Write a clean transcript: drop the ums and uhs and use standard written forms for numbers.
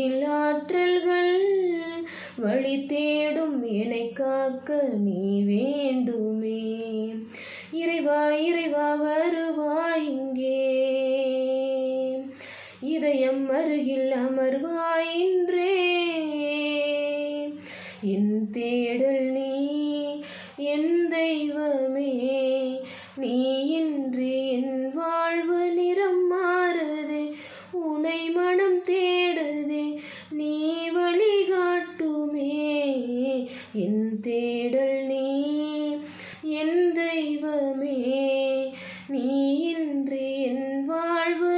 என்னில் ஆற்றல்கள் வழி தேடும் என்னை காக்க நீ வேண்டுமே. இறைவா இறைவா வருவாய் இங்கே, இதயம் அருகில் அமர்வாய் இன்றே. என் தேடல் நீ என் தெய்வமே, நீ இன்றி என் வாழ்வு நிறம் மாறுதே. உனை மனம் தேடுதே, நீ வழிகாட்டுமே. என் தேடல் நீ என் தெய்வமே, நீ இன்றி என் வாழ்வு